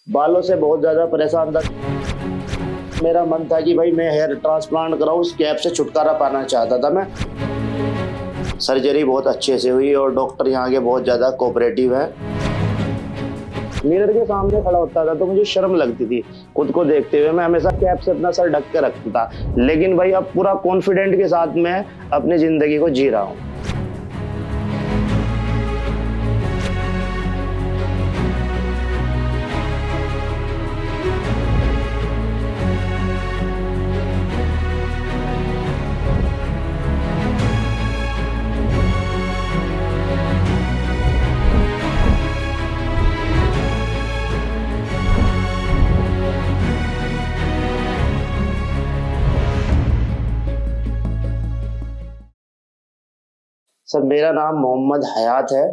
बालों से बहुत ज़्यादा परेशान था। मेरा मन था कि भाई मैं हेयर ट्रांसप्लांट कराऊँ, उस कैप से छुटकारा पाना चाहता था मैं। सर्जरी बहुत अच्छे से हुई और डॉक्टर यहाँ के बहुत ज़्यादा कोऑपरेटिव है। मिरर के सामने खड़ा होता था तो मुझे शर्म लगती थी खुद को देखते हुए। मैं हमेशा कैप से अपना सर ढक के रखता था, लेकिन भाई अब पूरा कॉन्फिडेंट के साथ मैं अपनी ज़िंदगी को जी रहा हूँ। सर मेरा नाम मोहम्मद हयात है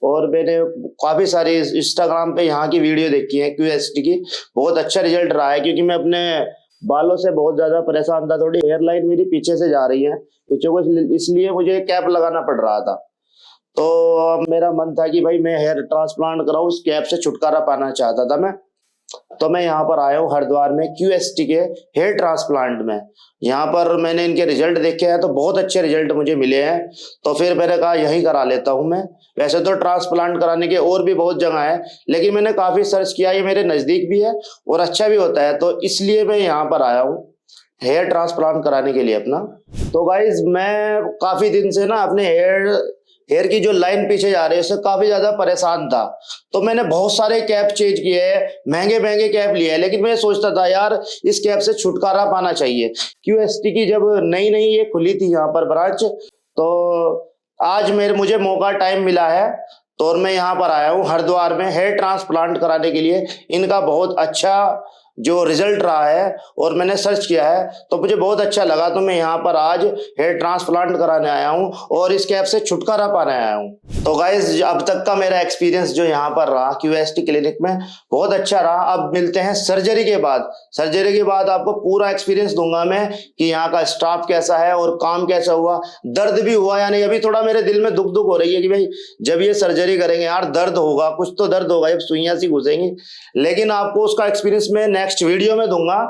और मैंने काफ़ी सारी इंस्टाग्राम पे यहाँ की वीडियो देखी है क्यूएसटी की। बहुत अच्छा रिजल्ट रहा है क्योंकि मैं अपने बालों से बहुत ज़्यादा परेशान था। थोड़ी हेयर लाइन मेरी पीछे से जा रही है पीछे को, इसलिए मुझे कैप लगाना पड़ रहा था। तो मेरा मन था कि भाई मैं हेयर ट्रांसप्लांट कराऊँ, उस कैप से छुटकारा पाना चाहता था मैं। तो मैं यहाँ पर आया हूँ हरिद्वार में क्यूएसटी के हेयर ट्रांसप्लांट में। यहाँ पर मैंने इनके रिजल्ट देखे हैं तो बहुत अच्छे रिजल्ट मुझे मिले हैं, तो फिर मैंने कहा यही करा लेता हूँ मैं। वैसे तो ट्रांसप्लांट कराने के और भी बहुत जगह है, लेकिन मैंने काफ़ी सर्च किया, ये मेरे नज़दीक भी है और अच्छा भी होता है, तो इसलिए मैं यहाँ पर आया हूँ हेयर ट्रांसप्लांट कराने के लिए अपना। तो गाइज मैं काफ़ी दिन से ना अपने हेयर की जो लाइन पीछे जा रही है उससे काफी ज्यादा परेशान था। तो मैंने बहुत सारे कैप चेंज किए हैं, महंगे महंगे कैप लिए हैं, लेकिन मैं सोचता था यार इस कैप से छुटकारा पाना चाहिए। क्यूएसटी की जब नई नई ये खुली थी यहाँ पर ब्रांच, तो आज मेरे मुझे मौका टाइम मिला है, तो और मैं यहाँ पर आया हूँ हरिद्वार में हेयर ट्रांसप्लांट कराने के लिए। इनका बहुत अच्छा जो रिजल्ट रहा है और मैंने सर्च किया है तो मुझे बहुत अच्छा लगा, तो मैं यहाँ पर आज हेयर ट्रांसप्लांट कराने आया हूँ और इस कैप से छुटकारा पाने आया हूँ। तो गाइज अब तक का मेरा एक्सपीरियंस जो यहाँ पर रहा क्यूएसटी क्लिनिक में बहुत अच्छा रहा। अब मिलते हैं सर्जरी के बाद। सर्जरी के बाद आपको पूरा एक्सपीरियंस दूंगा मैं कि यहाँ का स्टाफ कैसा है और काम कैसा हुआ, दर्द भी हुआ या नहीं। अभी थोड़ा मेरे दिल में दुख दुख हो रही है कि भाई जब ये सर्जरी करेंगे यार दर्द होगा, कुछ तो दर्द होगा, जब सुइयां सी घुसेंगी, लेकिन आपको उसका एक्सपीरियंस मैं नेक्स्ट वीडियो में दूंगा।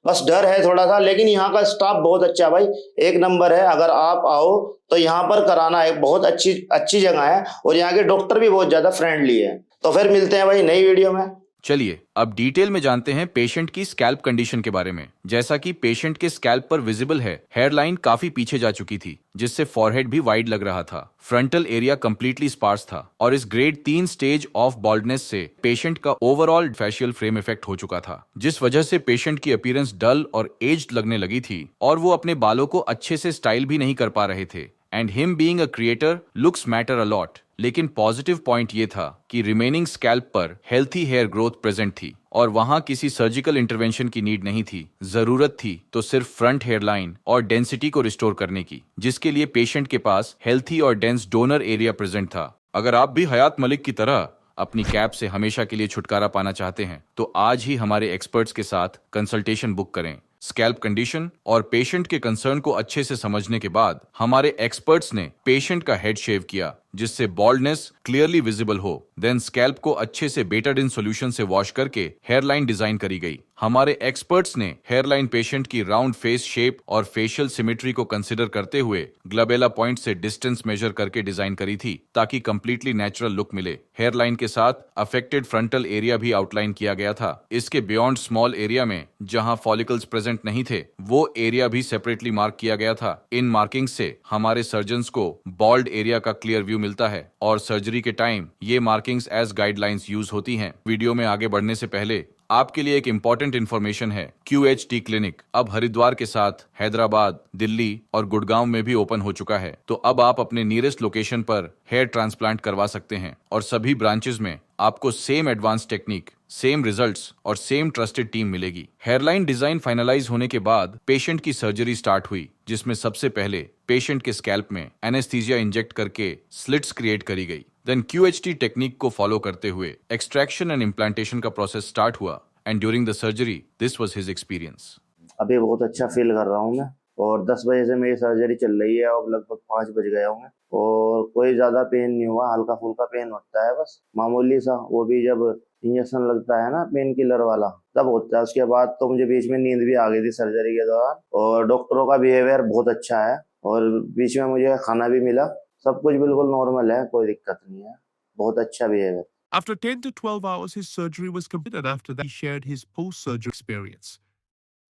बस डर है थोड़ा सा, लेकिन यहाँ का स्टाफ बहुत अच्छा है भाई, एक नंबर है। अगर आप आओ तो यहाँ पर कराना एक बहुत अच्छी अच्छी जगह है और यहाँ के डॉक्टर भी बहुत ज्यादा फ्रेंडली है। तो फिर मिलते हैं भाई नई वीडियो में। चलिए अब डिटेल में जानते हैं पेशेंट की स्कैल्प कंडीशन के बारे में। जैसा कि पेशेंट के स्कैल्प पर विजिबल है, हेयरलाइन काफी पीछे जा चुकी थी, जिससे फॉरहेड भी वाइड लग रहा था। फ्रंटल एरिया कंप्लीटली स्पार्स था और इस ग्रेड 3 स्टेज ऑफ बॉल्डनेस से पेशेंट का ओवरऑल फेशियल फ्रेम इफेक्ट हो चुका था, जिस वजह से पेशेंट की अपीयरेंस डल और एज्ड लगने लगी थी और वो अपने बालों को अच्छे से स्टाइल भी नहीं कर पा रहे थे। And him being a creator looks matter a lot. लेकिन पॉजिटिव पॉइंट ये था कि रिमेनिंग स्कैल्प पर हेल्थी हेयर ग्रोथ प्रेजेंट थी और वहां किसी सर्जिकल इंटरवेंशन की नीड नहीं थी। जरूरत थी तो सिर्फ फ्रंट हेयरलाइन और डेंसिटी को रिस्टोर करने की, जिसके लिए पेशेंट के पास हेल्थी और डेंस डोनर एरिया प्रेजेंट था। अगर आप भी हयात मलिक की तरह अपनी कैप से हमेशा के लिए छुटकारा पाना चाहते हैं तो आज ही हमारे एक्सपर्ट्स के साथ कंसल्टेशन बुक करें। स्कैल्प कंडीशन और पेशेंट के कंसर्न को अच्छे से समझने के बाद हमारे एक्सपर्ट्स ने पेशेंट का हेड शेव किया, जिससे बॉल्डनेस क्लियरली विजिबल हो। देन स्कैल्प को अच्छे से बेटाडिन सॉल्यूशन से वॉश करके हेयरलाइन डिजाइन करी गई। हमारे एक्सपर्ट्स ने हेयरलाइन पेशेंट की राउंड फेस शेप और फेशियल सिमेट्री को कंसिडर करते हुए ग्लबेला पॉइंट से डिस्टेंस मेजर करके डिजाइन करी थी, ताकि कंप्लीटली नेचुरल लुक मिले। हेयरलाइन के साथ अफेक्टेड फ्रंटल एरिया भी आउटलाइन किया गया था। इसके बियॉन्ड स्मॉल एरिया में जहां फॉलिकल्स प्रेजेंट नहीं थे, वो एरिया भी सेपरेटली मार्क किया गया था। इन मार्किंग से हमारे सर्जन्स को बॉल्ड एरिया का क्लियर व्यू मिलता है और सर्जरी के टाइम ये मार्किंग्स एज गाइडलाइंस यूज होती हैं। वीडियो में आगे बढ़ने से पहले आपके लिए एक इंपॉर्टेंट इन्फॉर्मेशन है। QHT क्लिनिक अब हरिद्वार के साथ हैदराबाद, दिल्ली और गुड़गांव में भी ओपन हो चुका है। तो अब आप अपने नियरेस्ट लोकेशन पर हेयर ट्रांसप्लांट करवा सकते हैं और सभी ब्रांचेस में आपको same advance technique, same results और सेम ट्रस्टेड टीम मिलेगी। हेयरलाइन डिजाइन फाइनलाइज होने के बाद पेशेंट की सर्जरी स्टार्ट हुई, जिसमें सबसे पहले पेशेंट के स्कैल्प में एनेस्थीसिया इंजेक्ट करके स्लिट्स क्रिएट करी गई। देन QHT टेक्निक को फॉलो करते हुए एक्सट्रैक्शन एंड इम्प्लांटेशन का प्रोसेस स्टार्ट हुआ and during the surgery this was his experience. अभी बहुत अच्छा फील कर रहा हूँ मैं और 10 बजे से मेरी सर्जरी चल रही है और लगभग 5 बज गया हूँ मैं और कोई ज़्यादा पेन नहीं हुआ, हल्का फुल्का पेन होता है बस मामूली सा, वो भी जब इंजेक्शन लगता है ना पेन किलर वाला तब होता है। उसके बाद तो मुझे बीच में नींद भी आ गई थी सर्जरी के दौरान, और डॉक्टरों का बिहेवियर बहुत अच्छा है, और बीच में मुझे खाना भी मिला, सब कुछ बिल्कुल नॉर्मल है, कोई दिक्कत नहीं है, बहुत अच्छा behaviour. After 10 to 12 hours, his surgery was completed. After that, he shared his post-surgery experience.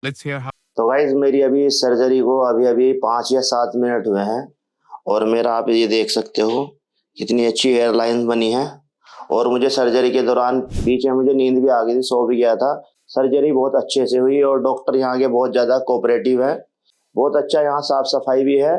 Let's hear how. तो गाइज मेरी अभी सर्जरी को अभी अभी 5 या 7 मिनट हुए हैं, और मेरा आप ये देख सकते हो कितनी अच्छी हेयर लाइन बनी है, और मुझे सर्जरी के दौरान बीच में मुझे नींद भी आ गई थी, सो भी गया था। सर्जरी बहुत अच्छे से हुई, और डॉक्टर यहाँ के बहुत ज़्यादा कोऑपरेटिव है, बहुत अच्छा यहाँ साफ सफाई भी है,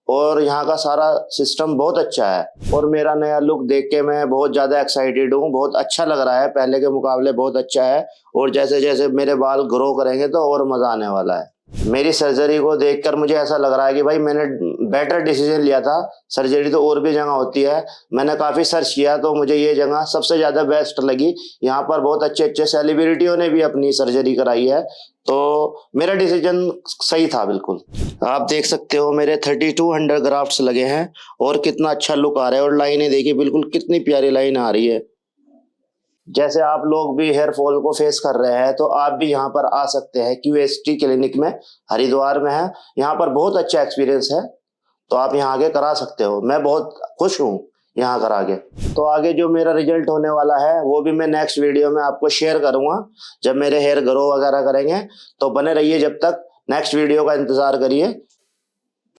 और यहाँ का सारा सिस्टम बहुत अच्छा है। और मेरा नया लुक देख के मैं बहुत ज़्यादा एक्साइटेड हूँ, बहुत अच्छा लग रहा है, पहले के मुकाबले बहुत अच्छा है, और जैसे जैसे मेरे बाल ग्रो करेंगे तो और मज़ा आने वाला है। मेरी सर्जरी को देखकर मुझे ऐसा लग रहा है कि भाई मैंने बेटर डिसीजन लिया था। सर्जरी तो और भी जगह होती है, मैंने काफ़ी सर्च किया तो मुझे ये जगह सबसे ज़्यादा बेस्ट लगी। यहाँ पर बहुत अच्छे अच्छे सेलिब्रिटियों ने भी अपनी सर्जरी कराई है, तो मेरा डिसीजन सही था बिल्कुल। आप देख सकते हो मेरे 3200 ग्राफ्ट्स लगे हैं, और कितना अच्छा लुक आ रहा है, और लाइनें देखिए बिल्कुल कितनी प्यारी लाइन आ रही है। जैसे आप लोग भी हेयर फॉल को फेस कर रहे हैं तो आप भी यहाँ पर आ सकते हैं, QST क्लिनिक में, हरिद्वार में है। यहाँ पर बहुत अच्छा एक्सपीरियंस है, तो आप यहाँ आके करा सकते हो। मैं बहुत खुश हूँ यहाँ करा के। तो आगे जो मेरा रिजल्ट होने वाला है वो भी मैं नेक्स्ट वीडियो में आपको शेयर करूँगा, जब मेरे हेयर ग्रो वगैरह करेंगे। तो बने रहिए, जब तक नेक्स्ट वीडियो का इंतजार करिए।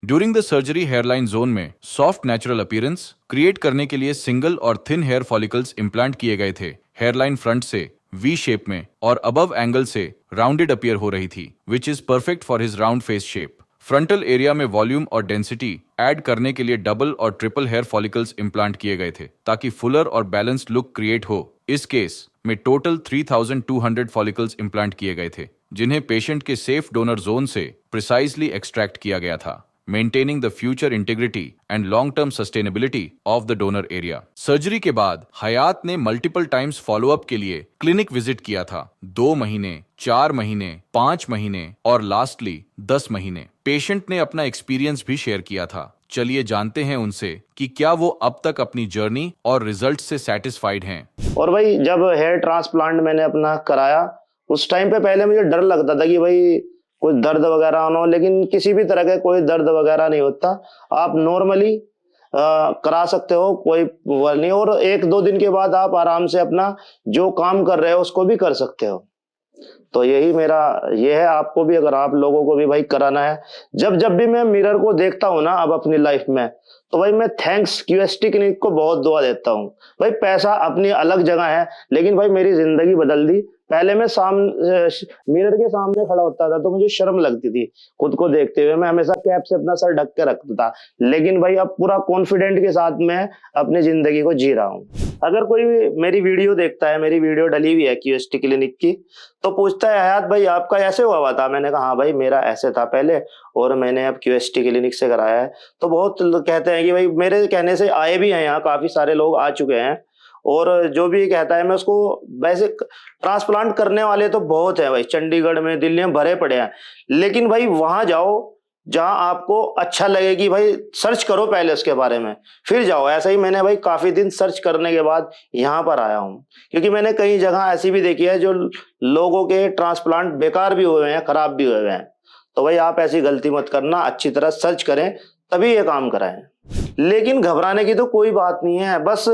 During the surgery hairline zone में सॉफ्ट नेचुरल अपीयरेंस क्रिएट करने के लिए सिंगल और थिन हेयर फॉलिकल्स इम्प्लांट किए गए थे। हेयरलाइन फ्रंट से वी शेप में और अबव एंगल से राउंडेड अपीयर हो रही थी, which is perfect for his round face shape. Frontal area में वॉल्यूम और डेंसिटी ऐड करने के लिए डबल और ट्रिपल हेयर फॉलिकल्स इम्प्लांट किए गए थे, ताकि फुलर और बैलेंस्ड लुक क्रिएट हो। इस केस में टोटल 3200 फॉलिकल्स इम्प्लांट किए गए थे, जिन्हें पेशेंट के सेफ डोनर जोन से प्रिसाइजली एक्सट्रैक्ट किया गया था, maintaining the future integrity and long-term sustainability of the donor area. Surgery के बाद हयात ने मल्टीपल टाइम्स फॉलोअप के लिए क्लिनिक विजिट किया था। 2 महीने, 4 महीने, 5 महीने और लास्टली 10 महीने। पेशेंट ने अपना एक्सपीरियंस भी शेयर किया था। चलिए जानते हैं उनसे कि क्या वो अब तक अपनी जर्नी और रिजल्ट से सेटिस्फाइड हैं। और भाई जब हेयर ट्रांसप्लांट मैंने अपना कराया, उस टाइम पे पहले मुझे डर लगता था कि भाई कुछ दर्द वगैरह ना हो, लेकिन किसी भी तरह का कोई दर्द वगैरह नहीं होता। आप नॉर्मली करा सकते हो, कोई वो नहीं, और 1-2 दिन के बाद आप आराम से अपना जो काम कर रहे हो उसको भी कर सकते हो। तो यही मेरा ये है, आपको भी, अगर आप लोगों को भी भाई कराना है। जब जब भी मैं मिरर को देखता हूँ ना अब अपनी लाइफ में, तो भाई मैं थैंक्स QST क्लिनिक को बहुत दुआ देता हूँ। भाई पैसा अपनी अलग जगह है, लेकिन भाई मेरी जिंदगी बदल दी। पहले मैं मिरर के सामने खड़ा होता था तो मुझे शर्म लगती थी खुद को देखते हुए, मैं हमेशा कैप से अपना सर ढक के रखता था, लेकिन भाई अब पूरा कॉन्फिडेंट के साथ मैं अपनी जिंदगी को जी रहा हूँ। अगर कोई मेरी वीडियो देखता है, मेरी वीडियो डली हुई है QST क्लिनिक की, तो पूछता है हयात भाई आपका ऐसे हुआ था? मैंने कहा हाँ भाई मेरा ऐसे था पहले, और मैंने अब QST क्लिनिक से कराया है। तो बहुत लोग कहते हैं कि भाई, मेरे कहने से आए भी हैं, यहाँ काफी सारे लोग आ चुके हैं, और जो भी कहता है मैं उसको, वैसे ट्रांसप्लांट करने वाले तो बहुत है भाई, चंडीगढ़ में, दिल्ली में भरे पड़े हैं, लेकिन भाई वहां जाओ जहां आपको अच्छा लगे कि भाई सर्च करो पहले उसके बारे में, फिर जाओ। ऐसा ही मैंने भाई काफी दिन सर्च करने के बाद यहाँ पर आया हूँ, क्योंकि मैंने कई जगह ऐसी भी देखी है जो लोगों के ट्रांसप्लांट बेकार भी हुए हैं, खराब भी हुए हैं। तो भाई आप ऐसी गलती मत करना, अच्छी तरह सर्च करें तभी ये काम कराएं। लेकिन घबराने की तो कोई बात नहीं है, बस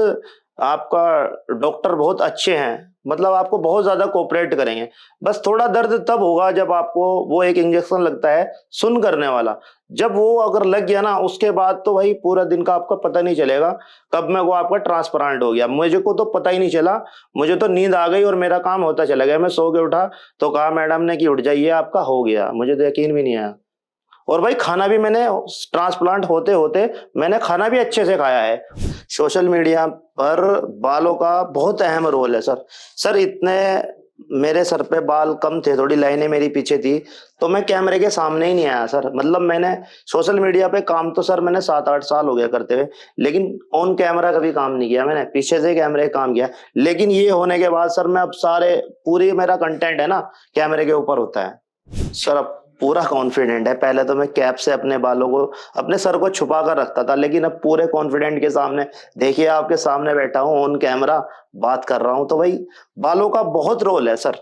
आपका डॉक्टर बहुत अच्छे हैं, मतलब आपको बहुत ज्यादा कोऑपरेट करेंगे। बस थोड़ा दर्द तब होगा जब आपको वो एक इंजेक्शन लगता है सुन करने वाला, जब वो अगर लग गया ना, उसके बाद तो भाई पूरा दिन का आपका पता नहीं चलेगा कब में वो आपका ट्रांसप्लांट हो गया। मुझे को तो पता ही नहीं चला, मुझे तो नींद आ गई और मेरा काम होता चला गया। मैं सो के उठा तो कहा मैडम ने कि उठ जाइए आपका हो गया, मुझे तो यकीन भी नहीं आया। और भाई खाना भी मैंने ट्रांसप्लांट होते होते मैंने खाना भी अच्छे से खाया है। सोशल मीडिया पर बालों का बहुत अहम रोल है सर इतने मेरे सर पे बाल कम थे, थोड़ी लाइनें मेरी पीछे थी, तो मैं कैमरे के सामने ही नहीं आया सर। मतलब मैंने सोशल मीडिया पे काम तो सर मैंने 7-8 साल हो गया करते हुए, लेकिन ऑन कैमरा कभी काम नहीं किया, मैंने पीछे से कैमरे का काम किया। लेकिन ये होने के बाद सर मैं अब पूरी मेरा कंटेंट है ना कैमरे के ऊपर होता है सर। अब पूरा कॉन्फिडेंट है। पहले तो मैं कैप से अपने बालों को, अपने सर को छुपा कर रखता था, लेकिन अब पूरे कॉन्फिडेंट के सामने, देखिए आपके सामने बैठा हूं, ऑन कैमरा बात कर रहा हूं, तो भाई बालों का बहुत रोल है सर।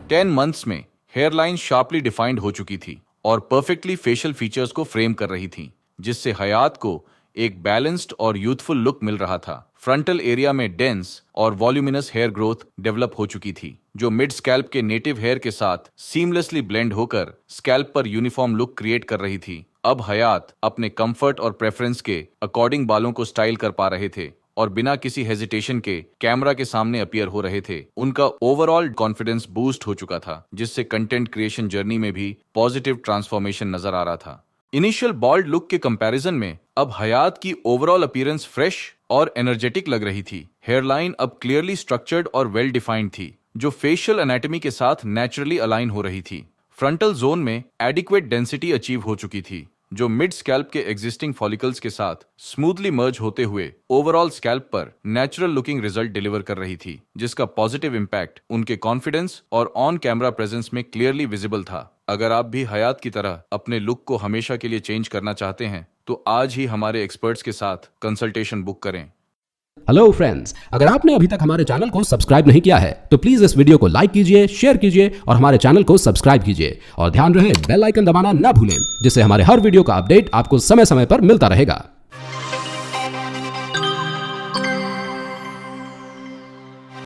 टेन मंथ्स में हेयरलाइन शार्पली डिफाइंड हो चुकी थी और परफेक्टली फेशियल फीचर्स को फ्रेम कर रही थी, जिससे हयात को एक बैलेंस्ड और यूथफुल लुक मिल रहा था। फ्रंटल एरिया में डेंस और वॉल्यूमिनस हेयर ग्रोथ डेवलप हो चुकी थी, जो मिड स्कैल्प के नेटिव हेयर के साथ सीमलेसली ब्लेंड होकर स्कैल्प पर यूनिफॉर्म लुक क्रिएट कर रही थी। अब हयात अपने कंफर्ट और प्रेफरेंस के अकॉर्डिंग बालों को स्टाइल कर पा रहे थे और बिना किसी हेजिटेशन के कैमरा के सामने अपीयर हो रहे थे। उनका ओवरऑल कॉन्फिडेंस बूस्ट हो चुका था, जिससे कंटेंट क्रिएशन जर्नी में भी पॉजिटिव ट्रांसफॉर्मेशन नजर आ रहा था। इनिशियल बॉल्ड लुक के कंपैरिजन में अब हयात की ओवरऑल अपीयरेंस फ्रेश और एनर्जेटिक लग रही थी। हेयरलाइन अब क्लियरली स्ट्रक्चर्ड और वेल डिफाइंड थी, जो फेशियल एनाटॉमी के साथ नेचुरली अलाइन हो रही थी। फ्रंटल जोन में एडिक्वेट डेंसिटी अचीव हो चुकी थी, जो मिड स्कैल्प के एग्जिस्टिंग फॉलिकल्स के साथ स्मूथली मर्ज होते हुए ओवरऑल स्कैल्प पर नेचुरल लुकिंग रिजल्ट डिलीवर कर रही थी, जिसका पॉजिटिव इम्पैक्ट उनके कॉन्फिडेंस और ऑन कैमरा प्रेजेंस में क्लियरली विजिबल था। अगर आप भी हयात की तरह अपने लुक को हमेशा के लिए चेंज करना चाहते हैं तो आज ही हमारे एक्सपर्ट्स के साथ कंसल्टेशन बुक करें। हेलो फ्रेंड्स, अगर आपने अभी तक हमारे चैनल को सब्सक्राइब नहीं किया है तो प्लीज इस वीडियो को लाइक कीजिए, शेयर कीजिए और हमारे चैनल को सब्सक्राइब कीजिए और ध्यान रहे बेल आइकन दबाना ना भूलें, जिससे हमारे हर वीडियो का अपडेट आपको समय समय पर मिलता रहेगा।